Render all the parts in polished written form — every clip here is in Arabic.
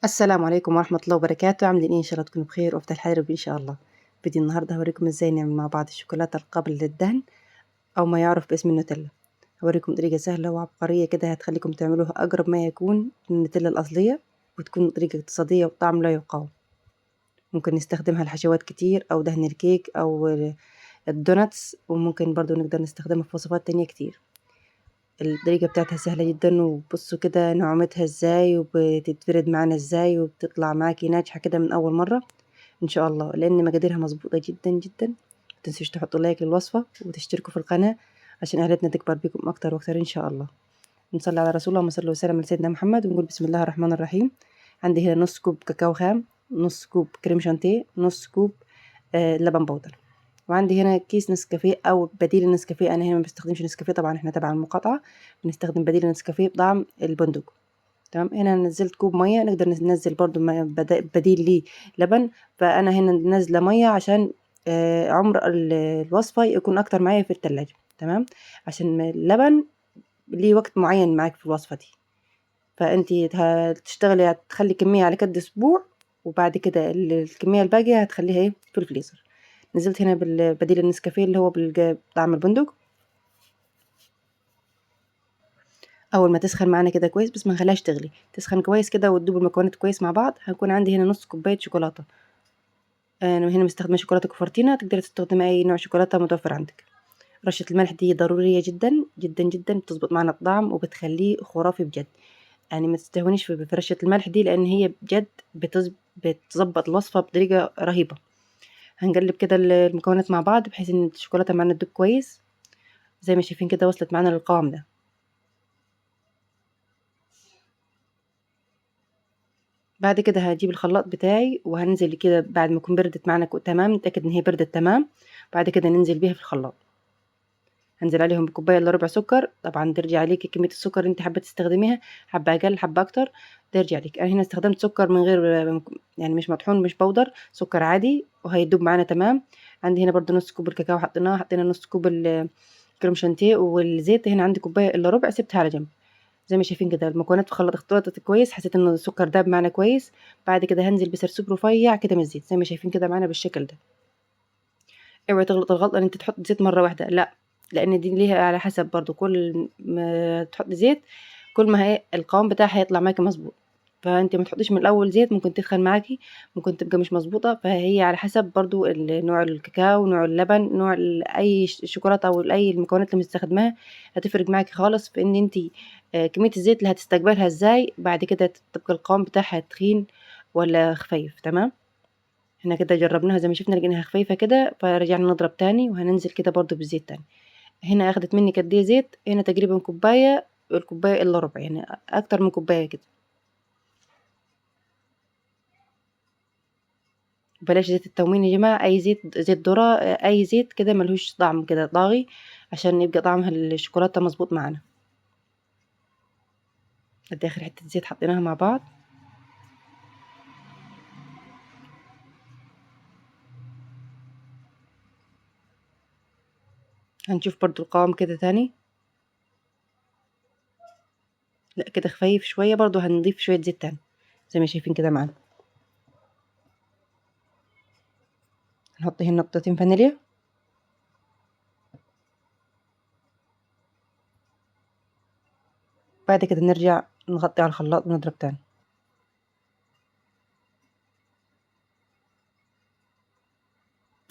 السلام عليكم ورحمة الله وبركاته. عاملين ايه؟ ان شاء الله تكونوا بخير وفي الحال ربي ان شاء الله. بدي النهارده هوريكم ازاي نعمل مع بعض الشوكولاتة القابلة للدهن او ما يعرف باسم النوتيلا. هوريكم طريقة سهلة وعبقرية كده هتخليكم تعملوها اقرب ما يكون للنوتيلا الاصلية، وتكون طريقة اقتصادية وطعم لا يقاوم. ممكن نستخدمها لحشوات كتير او دهن الكيك او الدوناتس، وممكن برضو نقدر نستخدمها في وصفات تانية كتير. الطريقة بتاعتها سهلة جدا، وبصوا كده نعومتها ازاي وبتتفرد معانا ازاي وبتطلع معاكي ناجحة كده من اول مرة ان شاء الله، لان مقاديرها مظبوطة جدا جدا. متنسوش تحطوا لايك للوصفة وتشتركوا في القناة عشان اهلتنا تكبر بيكم اكتر واكتر ان شاء الله. نصلي على رسول الله صلى الله وسلم على سيدنا محمد ونقول بسم الله الرحمن الرحيم. عندي هنا نص كوب كاكاو خام، نص كوب كريم شانتيه، نص كوب لبن بودر. وعندي هنا كيس نسكافيه او بديل النسكافيه. انا هنا ما بستخدمش نسكافيه طبعا، احنا تبع المقاطعه بنستخدم بديل النسكافيه بطعم البندق. تمام. هنا نزلت كوب ميه، نقدر ننزل برضو بديل ليه لبن. فانا هنا نازله ميه عشان عمر الوصفه يكون اكتر معايا في التلاجة. تمام. عشان اللبن ليه وقت معين معاك في الوصفه دي، فانتي هتشتغلي هتخلي كميه على قد اسبوع، وبعد كده الكميه الباقيه هتخليها ايه في الفريزر. نزلت هنا بالبديل النسكافيه اللي هو بطعم البندق. اول ما تسخن معانا كده كويس، بس ما نخليهاش تغلي، تسخن كويس كده وتدوب المكونات كويس مع بعض. هيكون عندي هنا نص كوبايه شوكولاته. انا هنا مستخدمه شوكولاته كوفرتينا، تقدري تستخدمي اي نوع شوكولاته متوفر عندك. رشه الملح دي ضروريه جدا جدا جدا، بتظبط معنا الطعم وبتخليه خرافي بجد. يعني ما تستهونيش في رشه الملح دي، لان هي بجد بتظبط الوصفه بطريقه رهيبه. هنقلب كده المكونات مع بعض بحيث ان الشوكولاته معانا تدوب كويس. زي ما شايفين كده وصلت معانا للقوام ده. بعد كده هجيب الخلاط بتاعي وهنزل كده بعد ما تكون بردت معانا تمام، نتأكد ان هي بردت تمام. بعد كده ننزل بيها في الخلاط. هنزل عليهم بكوبايه الا ربع سكر. طبعا ترجع عليكي كميه السكر اللي انت حابه تستخدميها، حبه اقل حبه اكتر ترجع لك. انا هنا استخدمت سكر من غير، يعني مش مطحون مش بودر، سكر عادي وهيدوب معانا تمام. عندي هنا برضو نص كوب الكاكاو حطينا نص كوب الكريم شانتيه، والزيت هنا عندي كوبايه الا ربع سبتها على جنب. زي ما شايفين كده المكونات في الخلاط اختلطت كويس، حسيت ان السكر داب معانا كويس. بعد كده هنزل بسرسوب رفيع كده من الزيت، زي ما شايفين كده معانا بالشكل ده. اوعي تغلط الغلطه ان انت تحط زيت مره واحده، لا، لان دي ليها على حسب برضو، كل ما تحط زيت كل ما هي القوام بتاعها هيطلع معاكي مظبوط. فانت ما تحطيش من الاول زيت، ممكن تدخل معاكي، ممكن تبقى مش مظبوطه. فهي على حسب برضو نوع الكاكاو، نوع اللبن، نوع اي شوكولاته او اي المكونات اللي مستخدماها، هتفرق معاكي خالص في ان انت كميه الزيت اللي هتستقبلها ازاي. بعد كده تبقى القوام بتاعها تخين ولا خفيف. تمام. احنا كده جربناها زي ما شفنا لقيناها خفيفة كده، فرجعنا نضرب تاني وهننزل كده برضو بالزيت تاني. هنا اخدت مني قد ايه زيت؟ هنا تقريبا كوباية، الكوباية الا ربع، يعني اكتر من كوباية كده. بلاش زيت التومين يا جماعة، اي زيت، زيت ذرة، اي زيت كده ملهوش طعم كده طاغي، عشان يبقى طعمها الشوكولاتة مظبوط معانا. ادي اخر حتة زيت حطيناها مع بعض. هنشوف برضو القوام كده تاني، لا كده خفيف شوية، برضو هنضيف شوية زيت تاني زي ما شايفين كده معانا. هنحط هنا نقطتين فانيليا. بعد كده نرجع نغطي على الخلاط ونضرب تاني.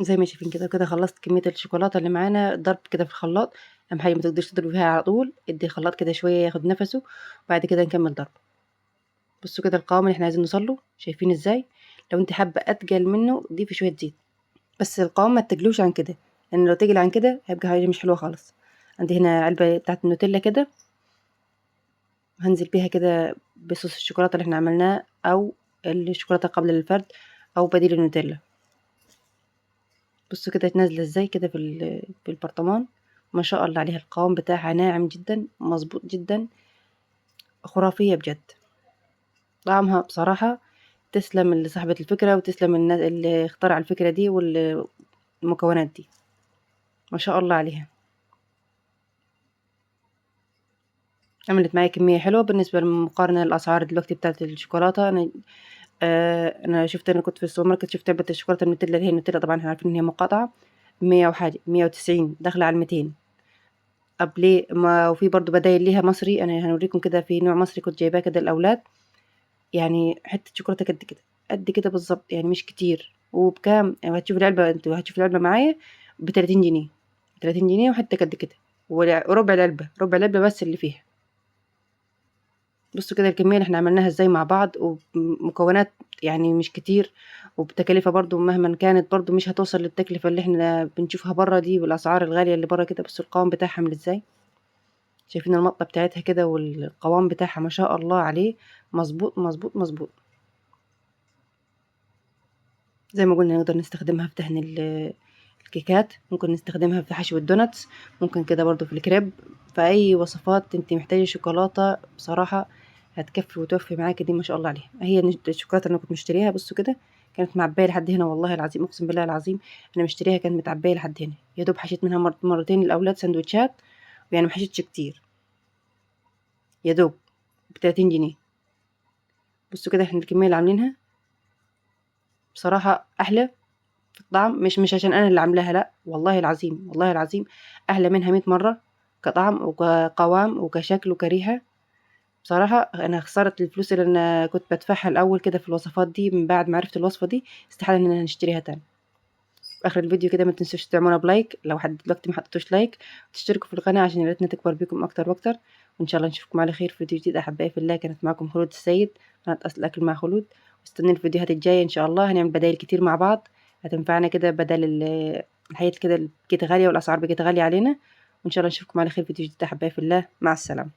زي ما شايفين كده كده خلصت كمية الشوكولاتة اللي معانا ضرب كده في الخلاط. اهم حاجة ما تقدرش تضربي فيها على طول، ادي الخلاط كده شوية ياخد نفسه، وبعد كده نكمل ضرب. بصوا كده القوام اللي احنا عايزين نوصله، شايفين ازاي؟ لو انت حابة اتقل منه ضيفي شوية زيت، بس القوام ما تقلوش عن كده، لان لو تقل عن كده هيبقى حاجة مش حلوة خالص. عندي هنا علبة بتاعت النوتيلا كده، هنزل بيها كده بصوص الشوكولاتة اللي احنا عملناه، او الشوكولاتة قبل الفرد، او بديل النوتيلا. بصوا كده نازلة ازاي كده في البرطمان. ما شاء الله عليها، القوام بتاعها ناعم جدا مظبوط جدا، خرافية بجد. طعمها بصراحة تسلم لصاحبة الفكرة، وتسلم الناس اللي اخترع الفكرة دي والمكونات دي، ما شاء الله عليها. عملت معايا كمية حلوة بالنسبة للمقارنة للأسعار دلوقتي بتاعة الشوكولاتة. أنا شُفت، أنا كنت في السوبر ماركت شُفت علبة الشوكولاتة النوتيلا اللي هي النوتيلا، طبعًا إحنا عارفين إن هي مقاطعة، ب100 وحاجة، 190 داخلة على ال200. طب ليه؟ ما وفي برضه بدايل ليها مصري، أنا هنوريكم كده في نوع مصري كنت جايباه كده للأولاد، يعني حتة شوكولاتة قد كده، قد كده بالضبط، يعني مش كتير. وبكام؟ وهتشوفي العلبة، أنتم هتشوفوا العلبة معايا ب30 جنيه، 30 جنيه وحتة قد كده، وربع العلبة، ربع العلبة بس اللي فيها. بُصّوا كده الكمية اللي إحنا عملناها إزاي مع بعض، وبمكونات يعني مش كتير، وبتكاليفها برضه مهمًا كانت برضه مش هتوصل للتكلفة اللي إحنا بنشوفها برّه دي، والأسعار الغالية اللي برّه كده. بُصّوا القوام بتاعها عامل إزاي، شايفين المَطّة بتاعتها كده والقوام بتاعها ما شاء الله عليه، مضبوط، مضبوط، مضبوط. زي ما قُلنا نقدر نستخدمها في دهن الكيكات، ممكن نستخدمها في حشو الدوناتس، ممكن كده برضه في الكريب، في أي وصفات أنتِ محتاجة شوكولاتة بصراحة هتكفّي وتوفّي معاكِ دي ما شاء الله عليها. هي الشوكولاتة اللي أنا كنت مشترياها بُصّوا كده، كانت معبّية لحد هنا والله العظيم، أقسم بالله العظيم أنا مشتريها كانت متعبّية لحد هنا، يا دوب حشيت منها مرتين للأولاد ساندوتشات، ويعني ما حشيتش كتير، يا دوب ب30 جنيه. بُصّوا كده إحنا الكمية اللي عاملينها بصراحة أحلى في الطعم، مش عشان أنا اللي عاملاها لأ، والله العظيم، والله العظيم أحلى منها 100 مرّة كطعم وكقوام وكشكل وكريحة. بصراحة أنا خسارة الفلوس اللي أنا كنت بادفعها الأول كده في الوصفات دي، من بعد ما عرفت الوصفة دي استحالة إننا نشتريها تاني. في آخر الفيديو كده ما تنسوش تعملونا بلايك لو لحد دلوقتي ما حطيتوش لايك، وتشتركوا في القناة عشان يا ريتنا تكبر بيكم أكتر وأكتر. وإن شاء الله نشوفكم على خير في فيديو جديد أحبائي في الله. كانت معاكم خلود السيد، قناة أصل أكل مع خلود. واستنوني الفيديوهات الجاية إن شاء الله، هنعمل بدايل كتير مع بعض هتنفعنا كده بدل الحاجات كده اللي بقت غالية والأسعار بقت غالية علينا. وإن شاء الله نشوفكم على خير في فيديو جديد أحبائي في الله، مع السلامة.